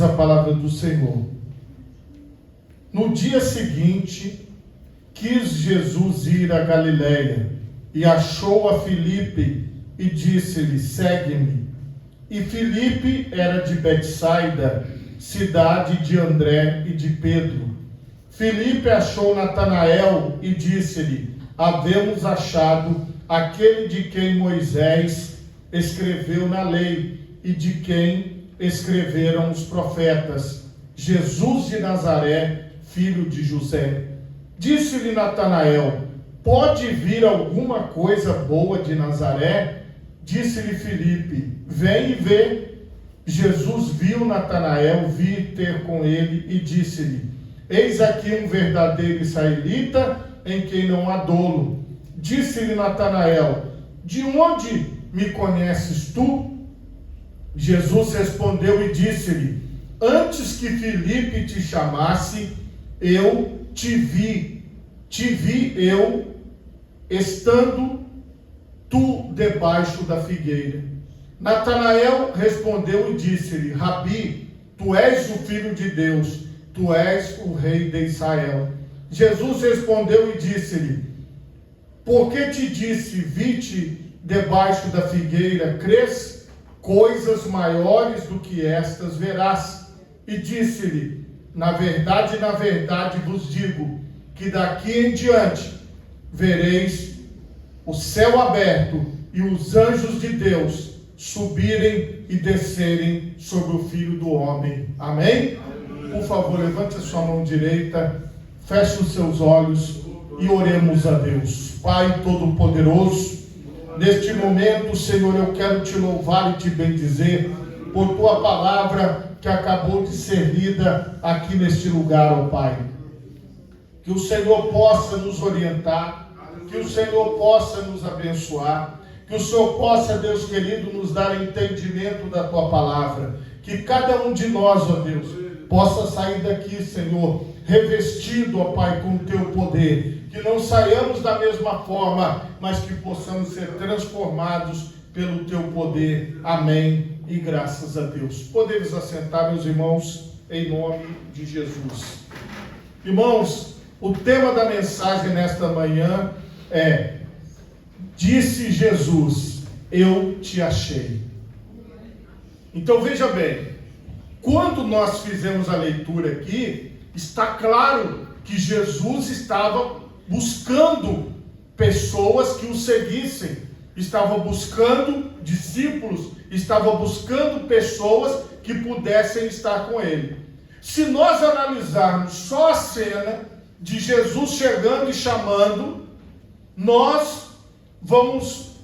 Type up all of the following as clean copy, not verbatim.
A palavra do Senhor. No dia seguinte, quis Jesus ir a Galiléia e achou a Filipe e disse-lhe: segue-me. E Filipe era de Betsaida, cidade de André e de Pedro. Filipe achou Natanael e disse-lhe: havemos achado aquele de quem Moisés escreveu na lei e de quem escreveram os profetas, Jesus de Nazaré, filho de José. Disse-lhe Natanael: pode vir alguma coisa boa de Nazaré? Disse-lhe Filipe: vem e vê. Jesus viu Natanael vir ter com ele e disse-lhe: eis aqui um verdadeiro israelita em quem não há dolo. Disse-lhe Natanael: de onde me conheces tu? Jesus respondeu e disse-lhe: antes que Filipe te chamasse, eu te vi eu, estando tu debaixo da figueira. Natanael respondeu e disse-lhe: Rabi, tu és o Filho de Deus, tu és o Rei de Israel. Jesus respondeu e disse-lhe: por que te disse, vi-te debaixo da figueira, crês? Coisas maiores do que estas verás. E disse-lhe: na verdade vos digo, que daqui em diante vereis o céu aberto e os anjos de Deus subirem e descerem sobre o Filho do Homem. Amém? Por favor, levante a sua mão direita, feche os seus olhos e oremos a Deus. Pai Todo-Poderoso, neste momento, Senhor, eu quero te louvar e te bendizer por tua palavra que acabou de ser lida aqui neste lugar, ó Pai. Que o Senhor possa nos orientar, que o Senhor possa nos abençoar, que o Senhor possa, Deus querido, nos dar entendimento da tua palavra, que cada um de nós, ó Deus, possa sair daqui, Senhor, revestido, ó Pai, com o teu poder, que não saiamos da mesma forma, mas que possamos ser transformados pelo teu poder. Amém. E graças a Deus. Podemos assentar, meus irmãos, em nome de Jesus. Irmãos, o tema da mensagem nesta manhã é: disse Jesus, eu te achei. Então veja bem, quando nós fizemos a leitura aqui, está claro que Jesus estava buscando pessoas que o seguissem, estava buscando discípulos, estava buscando pessoas que pudessem estar com ele. Se nós analisarmos só a cena de Jesus chegando e chamando, nós vamos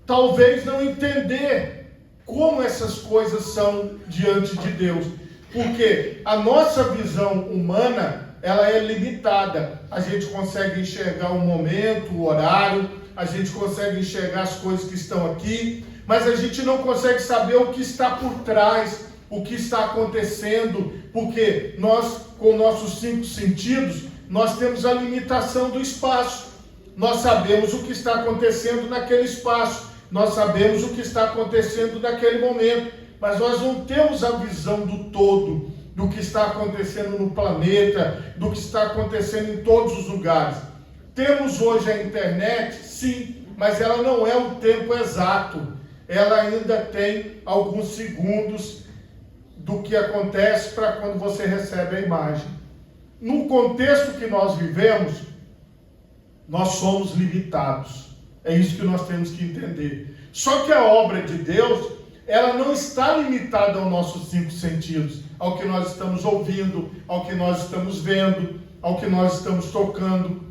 talvez não entender como essas coisas são diante de Deus, porque a nossa visão humana, ela é limitada. A gente consegue enxergar o momento, o horário, a gente consegue enxergar as coisas que estão aqui, mas a gente não consegue saber o que está por trás, o que está acontecendo, porque nós, com nossos 5 sentidos, nós temos a limitação do espaço. Nós sabemos o que está acontecendo naquele espaço, nós sabemos o que está acontecendo naquele momento, mas nós não temos a visão do todo, do que está acontecendo no planeta, do que está acontecendo em todos os lugares. Temos hoje a internet, sim, mas ela não é o tempo exato. Ela ainda tem alguns segundos do que acontece para quando você recebe a imagem. No contexto que nós vivemos, nós somos limitados. É isso que nós temos que entender. Só que a obra de Deus, ela não está limitada aos nossos 5 sentidos, ao que nós estamos ouvindo, ao que nós estamos vendo, ao que nós estamos tocando.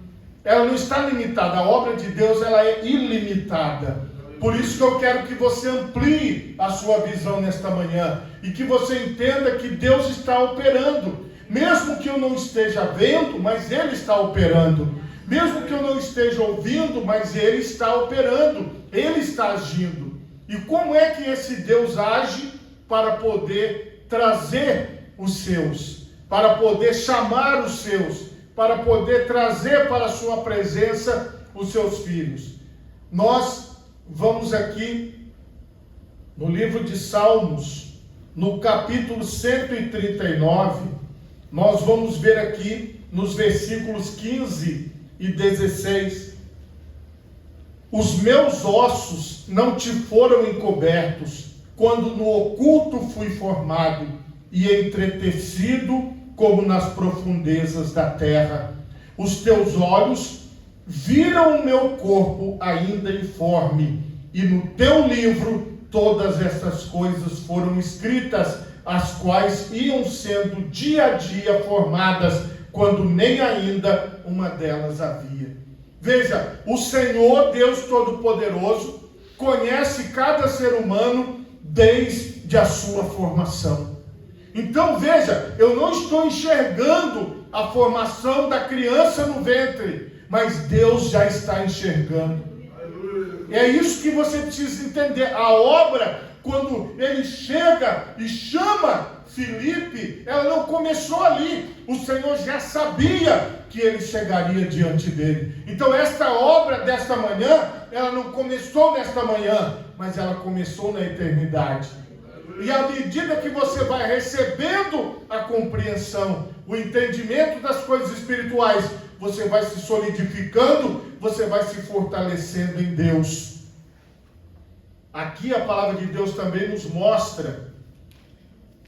Ela não está limitada. A obra de Deus, ela é ilimitada. Por isso que eu quero que você amplie a sua visão nesta manhã e que você entenda que Deus está operando. Mesmo que eu não esteja vendo, mas Ele está operando. Mesmo que eu não esteja ouvindo, mas Ele está operando. Ele está agindo. E como é que esse Deus age para poder trazer os seus, para poder chamar os seus, para poder trazer para a sua presença os seus filhos? Nós vamos aqui no livro de Salmos, no capítulo 139, nós vamos ver aqui nos versículos 15 e 16. Os meus ossos não te foram encobertos, quando no oculto fui formado e entretecido como nas profundezas da terra. Os teus olhos viram o meu corpo ainda informe, e no teu livro todas essas coisas foram escritas, as quais iam sendo dia a dia formadas, quando nem ainda uma delas havia. Veja, o Senhor Deus Todo-Poderoso conhece cada ser humano desde a sua formação. Então veja, eu não estou enxergando a formação da criança no ventre, mas Deus já está enxergando. É isso que você precisa entender. A obra, quando ele chega e chama Filipe, ela não começou ali. O Senhor já sabia que ele chegaria diante dele. Então esta obra desta manhã, ela não começou nesta manhã, mas ela começou na eternidade. E à medida que você vai recebendo a compreensão, o entendimento das coisas espirituais, você vai se solidificando, você vai se fortalecendo em Deus. Aqui a palavra de Deus também nos mostra,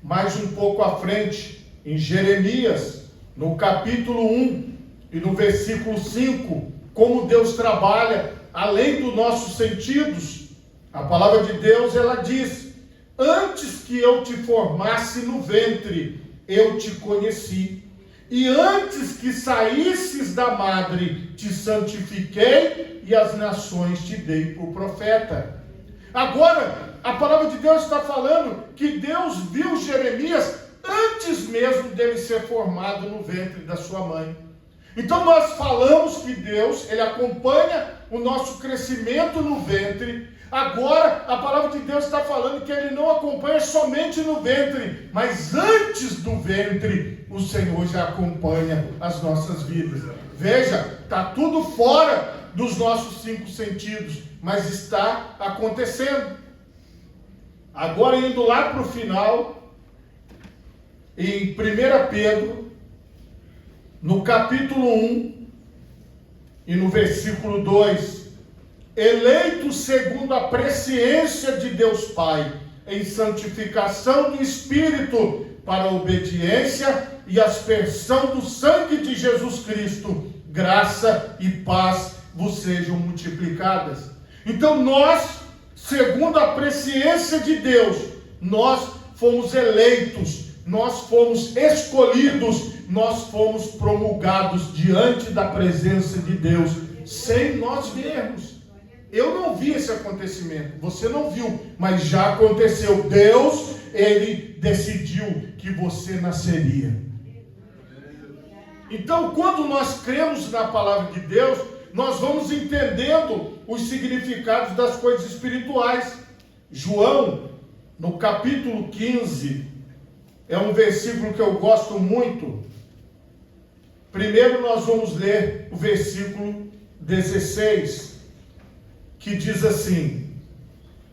mais um pouco à frente, em Jeremias, no capítulo 1 e no versículo 5, como Deus trabalha além dos nossos sentidos. A palavra de Deus, ela diz: antes que eu te formasse no ventre, eu te conheci. E antes que saísses da madre, te santifiquei, e as nações te dei por profeta. Agora, a palavra de Deus está falando que Deus viu Jeremias antes mesmo dele ser formado no ventre da sua mãe. Então nós falamos que Deus, ele acompanha o nosso crescimento no ventre. Agora, a palavra de Deus está falando que ele não acompanha somente no ventre, mas antes do ventre, o Senhor já acompanha as nossas vidas. Veja, está tudo fora dos nossos 5 sentidos, mas está acontecendo. Agora, indo lá para o final, em 1 Pedro, no capítulo 1 e no versículo 2, eleito segundo a presciência de Deus Pai, em santificação do Espírito, para a obediência e aspersão do sangue de Jesus Cristo, graça e paz vos sejam multiplicadas. Então nós, segundo a presciência de Deus, nós fomos eleitos, nós fomos escolhidos, nós fomos promulgados diante da presença de Deus, sem nós vermos. Eu não vi esse acontecimento, você não viu, mas já aconteceu. Deus, ele decidiu que você nasceria. Então, quando nós cremos na palavra de Deus, nós vamos entendendo os significados das coisas espirituais. João, no capítulo 15, é um versículo que eu gosto muito. Primeiro nós vamos ler o versículo 16, que diz assim: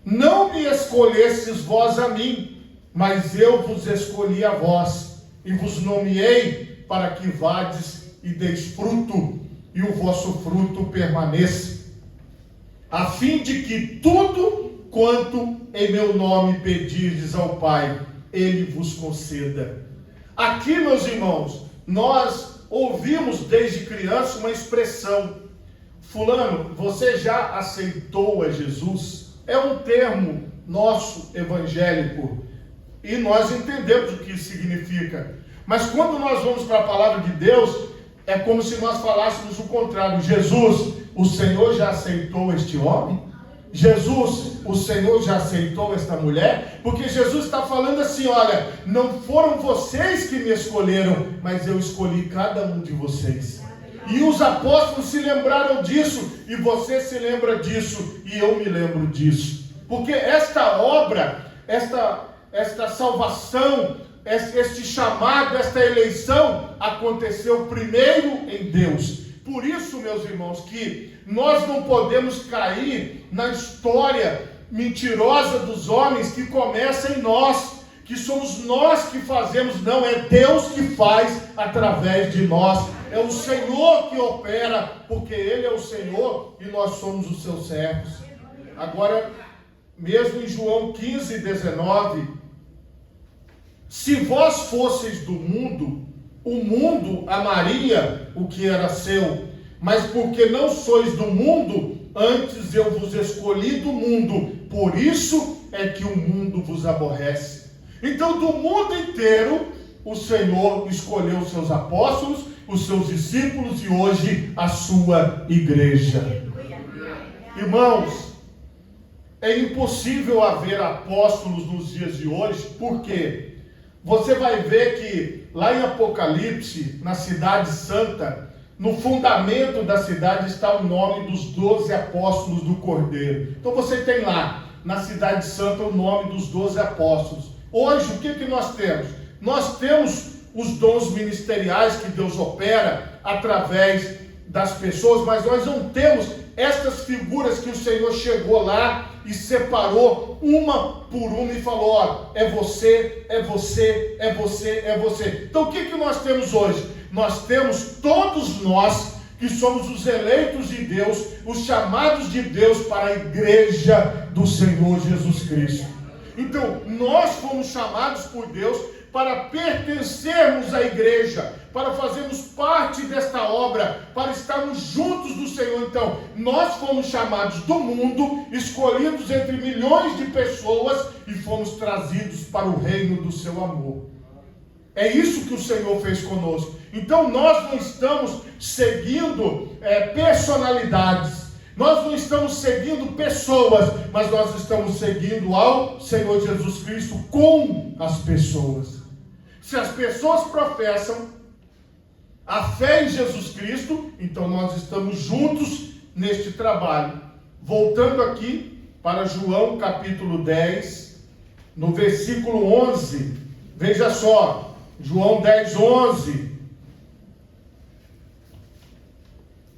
não me escolhestes vós a mim, mas eu vos escolhi a vós, e vos nomeei para que vades e deis fruto, e o vosso fruto permaneça, a fim de que tudo quanto em meu nome pedirdes ao Pai, Ele vos conceda. Aqui, meus irmãos, nós ouvimos desde criança uma expressão: fulano, você já aceitou a Jesus? É um termo nosso evangélico e nós entendemos o que isso significa. Mas quando nós vamos para a palavra de Deus, é como se nós falássemos o contrário. Jesus, o Senhor já aceitou este homem? Jesus, o Senhor já aceitou esta mulher? Porque Jesus está falando assim: olha, não foram vocês que me escolheram, mas eu escolhi cada um de vocês. E os apóstolos se lembraram disso, e você se lembra disso, e eu me lembro disso. Porque esta obra, esta salvação, este chamado, esta eleição, aconteceu primeiro em Deus. Por isso, meus irmãos, que nós não podemos cair na história mentirosa dos homens que começa em nós, que somos nós que fazemos, não, é Deus que faz através de nós, é o Senhor que opera, porque Ele é o Senhor e nós somos os seus servos. Agora, mesmo em João 15, 19, se vós fosseis do mundo, o mundo amaria o que era seu, mas porque não sois do mundo, antes eu vos escolhi do mundo, por isso é que o mundo vos aborrece. Então, do mundo inteiro, o Senhor escolheu os seus apóstolos, os seus discípulos e hoje a sua igreja. Irmãos, é impossível haver apóstolos nos dias de hoje, porque você vai ver que lá em Apocalipse, na cidade santa, no fundamento da cidade está o nome dos 12 apóstolos do Cordeiro. Então você tem lá, na cidade santa, o nome dos 12 apóstolos. Hoje, o que nós temos? Nós temos os dons ministeriais que Deus opera através das pessoas, mas nós não temos estas figuras que o Senhor chegou lá e separou uma por uma e falou, ó, é você, é você, é você, é você. Então o que nós temos hoje? Nós temos todos nós que somos os eleitos de Deus, os chamados de Deus para a igreja do Senhor Jesus Cristo. Então, nós fomos chamados por Deus para pertencermos à igreja, para fazermos parte desta obra, para estarmos juntos do Senhor. Então, nós fomos chamados do mundo, escolhidos entre milhões de pessoas e fomos trazidos para o reino do seu amor. É isso que o Senhor fez conosco. Então, nós não estamos seguindo personalidades. Nós não estamos seguindo pessoas, mas nós estamos seguindo ao Senhor Jesus Cristo com as pessoas. Se as pessoas professam a fé em Jesus Cristo, então nós estamos juntos neste trabalho. Voltando aqui para João capítulo 10, no versículo 11, veja só, João 10, 11.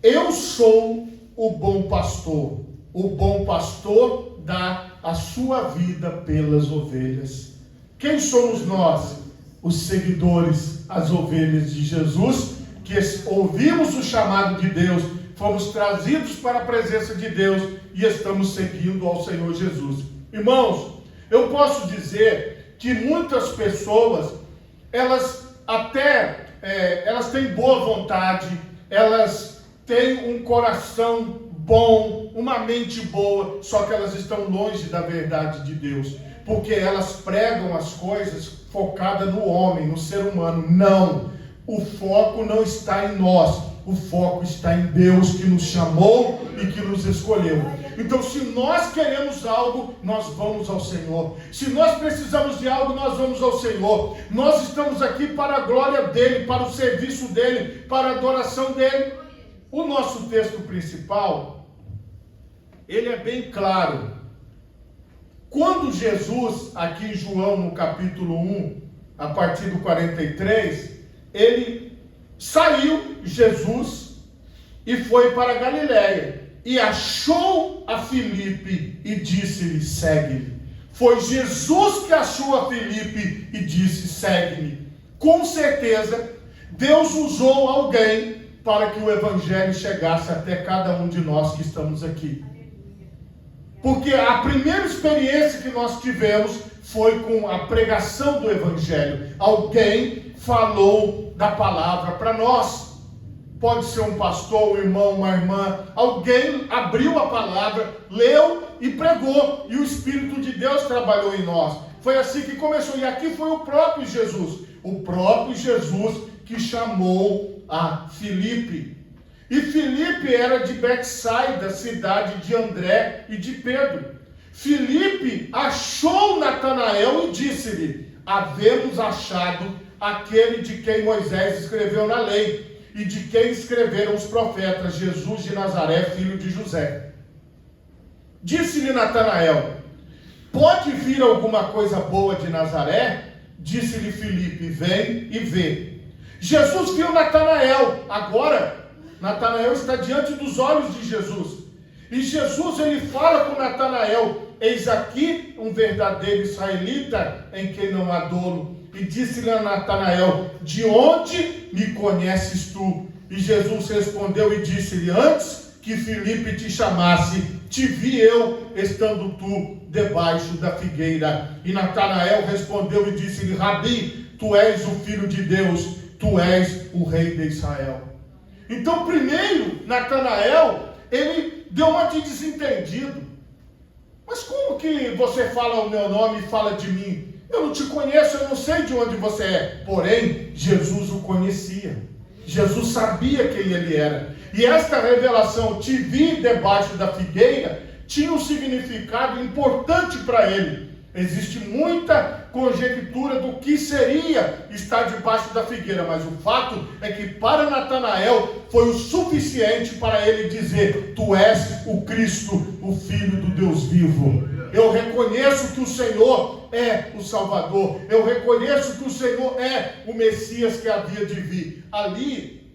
Eu sou o bom pastor dá a sua vida pelas ovelhas. Quem somos nós? Os seguidores, as ovelhas de Jesus, que ouvimos o chamado de Deus, fomos trazidos para a presença de Deus e estamos seguindo ao Senhor Jesus. Irmãos, eu posso dizer que muitas pessoas, elas têm boa vontade, elas têm um coração bom, uma mente boa, só que elas estão longe da verdade de Deus, porque elas pregam as coisas focadas no homem, no ser humano. Não, o foco não está em nós, o foco está em Deus que nos chamou e que nos escolheu. Então, se nós queremos algo, nós vamos ao Senhor. Se nós precisamos de algo, nós vamos ao Senhor. Nós estamos aqui para a glória dEle, para o serviço dEle, para a adoração dEle. O nosso texto principal, ele é bem claro. Quando Jesus, aqui em João, no capítulo 1, a partir do 43, ele saiu, Jesus, e foi para a Galiléia, e achou a Filipe e disse-lhe, segue-me. Foi Jesus que achou a Filipe e disse, segue-me. Com certeza, Deus usou alguém para que o evangelho chegasse até cada um de nós que estamos aqui. Porque a primeira experiência que nós tivemos foi com a pregação do evangelho. Alguém falou da palavra para nós. Pode ser um pastor, um irmão, uma irmã. Alguém abriu a palavra, leu e pregou. E o Espírito de Deus trabalhou em nós. Foi assim que começou. E aqui foi o próprio Jesus. O próprio Jesus que chamou a Filipe. E Filipe era de Betsaida, cidade de André e de Pedro. Filipe achou Natanael e disse-lhe, havemos achado aquele de quem Moisés escreveu na lei, e de quem escreveram os profetas, Jesus de Nazaré, filho de José. Disse-lhe Natanael, pode vir alguma coisa boa de Nazaré? Disse-lhe Filipe, vem e vê. Jesus viu Natanael. Agora, Natanael está diante dos olhos de Jesus. E Jesus, ele fala com Natanael, eis aqui um verdadeiro israelita em quem não há dolo. E disse-lhe a Natanael: de onde me conheces tu? E Jesus respondeu e disse-lhe: antes que Filipe te chamasse, te vi eu, estando tu debaixo da figueira. E Natanael respondeu e disse-lhe: Rabi, tu és o Filho de Deus, tu és o Rei de Israel. Então, primeiro, Natanael, ele deu uma de desentendido. Mas como que você fala o meu nome e fala de mim? Eu não te conheço, eu não sei de onde você é. Porém, Jesus o conhecia. Jesus sabia quem ele era. E esta revelação, te vi debaixo da figueira, tinha um significado importante para ele. Existe muita conjectura do que seria estar debaixo da figueira, mas o fato é que para Natanael foi o suficiente para ele dizer: tu és o Cristo, o Filho do Deus vivo. Eu reconheço que o Senhor é o Salvador. Eu reconheço que o Senhor é o Messias que havia de vir. Ali,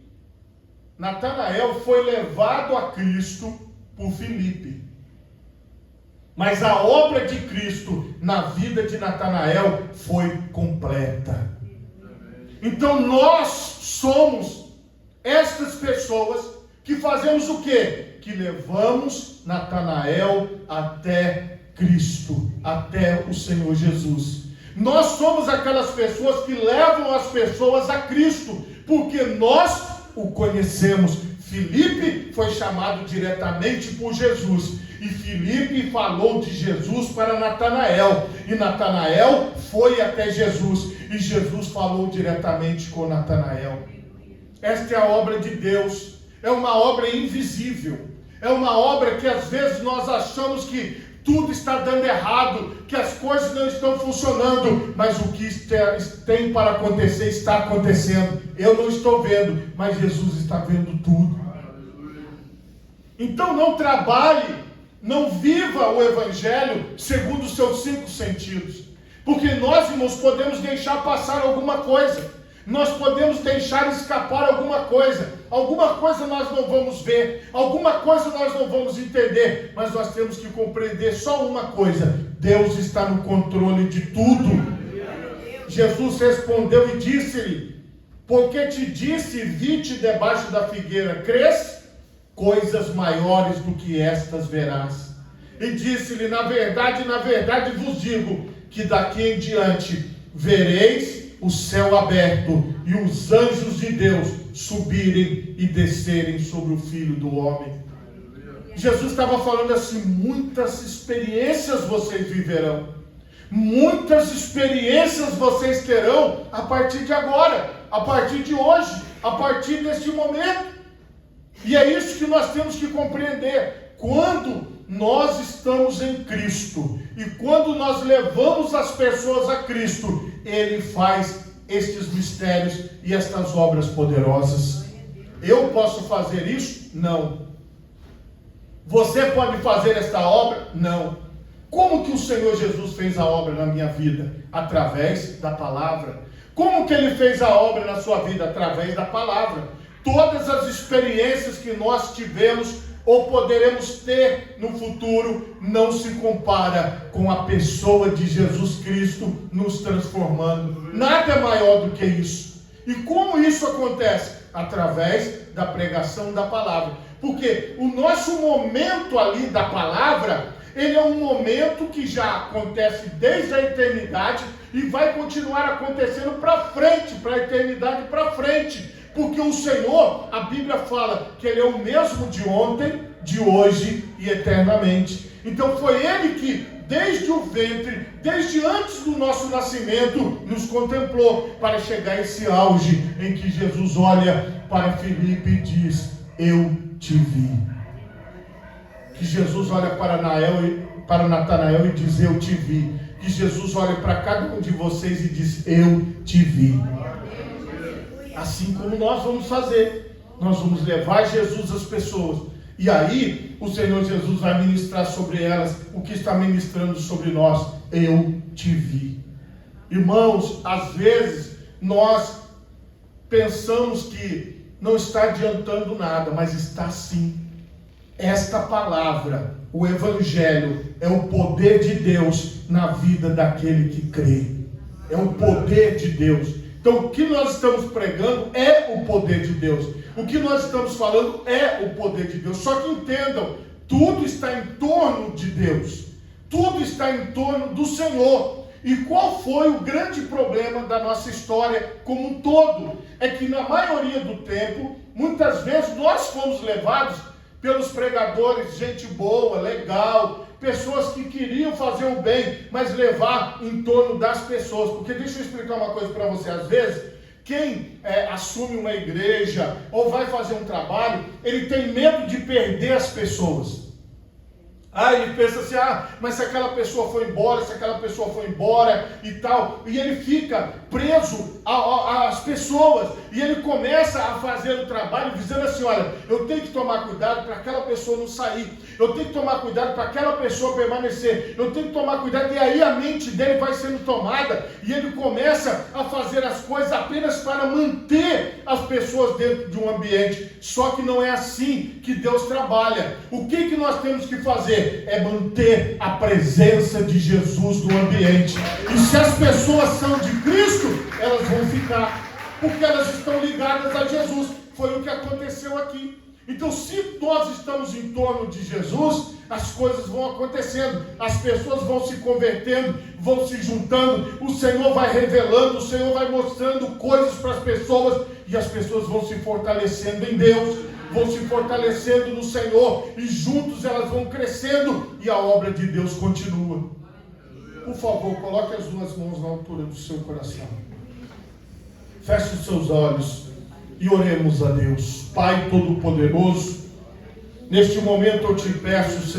Natanael foi levado a Cristo por Filipe. Mas a obra de Cristo na vida de Natanael foi completa. Então nós somos estas pessoas que fazemos o quê? Que levamos Natanael até Cristo, até o Senhor Jesus. Nós somos aquelas pessoas que levam as pessoas a Cristo, porque nós o conhecemos. Filipe foi chamado diretamente por Jesus, e Filipe falou de Jesus para Natanael, e Natanael foi até Jesus, e Jesus falou diretamente com Natanael. Esta é a obra de Deus, é uma obra invisível, é uma obra que às vezes nós achamos que tudo está dando errado, que as coisas não estão funcionando, mas o que tem para acontecer está acontecendo. Eu não estou vendo, mas Jesus está vendo tudo. Então não trabalhe, não viva o Evangelho segundo os seus 5 sentidos, porque nós, irmãos, podemos deixar passar alguma coisa, nós podemos deixar escapar alguma coisa nós não vamos ver, alguma coisa nós não vamos entender, mas nós temos que compreender só uma coisa: Deus está no controle de tudo. Jesus respondeu e disse-lhe: porque te disse, vi-te debaixo da figueira, crês? Coisas maiores do que estas verás. E disse-lhe: na verdade vos digo, que daqui em diante vereis o céu aberto e os anjos de Deus subirem e descerem sobre o Filho do Homem. Jesus estava falando assim: muitas experiências vocês viverão, muitas experiências vocês terão a partir de agora, a partir de hoje, a partir deste momento. E é isso que nós temos que compreender. Quando nós estamos em Cristo e quando nós levamos as pessoas a Cristo, Ele faz estes mistérios e estas obras poderosas. Eu posso fazer isso? Não. Você pode fazer esta obra? Não. Como que o Senhor Jesus fez a obra na minha vida? Através da palavra. Como que Ele fez a obra na sua vida? Através da palavra. Todas as experiências que nós tivemos ou poderemos ter no futuro não se compara com a pessoa de Jesus Cristo nos transformando. Nada é maior do que isso. E como isso acontece? Através da pregação da palavra. Porque o nosso momento ali da palavra, ele é um momento que já acontece desde a eternidade e vai continuar acontecendo para frente, para a eternidade para frente. Porque o Senhor, a Bíblia fala que Ele é o mesmo de ontem, de hoje e eternamente. Então foi Ele que, desde o ventre, desde antes do nosso nascimento, nos contemplou para chegar a esse auge em que Jesus olha para Filipe e diz: eu te vi. Que Jesus olha para Natanael e diz: eu te vi. Que Jesus olha para cada um de vocês e diz: eu te vi. Assim como nós vamos fazer, nós vamos levar Jesus às pessoas, e aí o Senhor Jesus vai ministrar sobre elas o que está ministrando sobre nós: eu te vi. Irmãos, às vezes nós pensamos que não está adiantando nada, mas está sim. Esta palavra O Evangelho é o poder de Deus na vida daquele que crê. É o poder de Deus. Então o que nós estamos pregando é o poder de Deus. O que nós estamos falando é o poder de Deus. Só que entendam, tudo está em torno de Deus. Tudo está em torno do Senhor. E qual foi o grande problema da nossa história como um todo? É que na maioria do tempo, muitas vezes nós fomos levados pelos pregadores, gente boa, legal, pessoas que queriam fazer o bem, mas levar em torno das pessoas. Porque deixa eu explicar uma coisa para você, às vezes, quem assume uma igreja ou vai fazer um trabalho, ele tem medo de perder as pessoas. Ele pensa assim, mas se aquela pessoa foi embora, e tal, e ele fica preso às pessoas, e ele começa a fazer o trabalho dizendo assim, olha, eu tenho que tomar cuidado para aquela pessoa não sair, eu tenho que tomar cuidado para aquela pessoa permanecer, eu tenho que tomar cuidado, e aí a mente dele vai sendo tomada, e ele começa a fazer as coisas apenas para manter as pessoas dentro de um ambiente. Só que não é assim que Deus trabalha. O que nós temos que fazer? É manter a presença de Jesus no ambiente. E se as pessoas são de Cristo, elas vão ficar, porque elas estão ligadas a Jesus. Foi o que aconteceu aqui. Então, se nós estamos em torno de Jesus, as coisas vão acontecendo, as pessoas vão se convertendo, vão se juntando, o Senhor vai revelando, o Senhor vai mostrando coisas para as pessoas, e as pessoas vão se fortalecendo em Deus, vão se fortalecendo no Senhor, e juntos elas vão crescendo, e a obra de Deus continua. Por favor, coloque as duas mãos na altura do seu coração. Feche os seus olhos e oremos a Deus. Pai Todo-Poderoso, neste momento eu te peço, Senhor,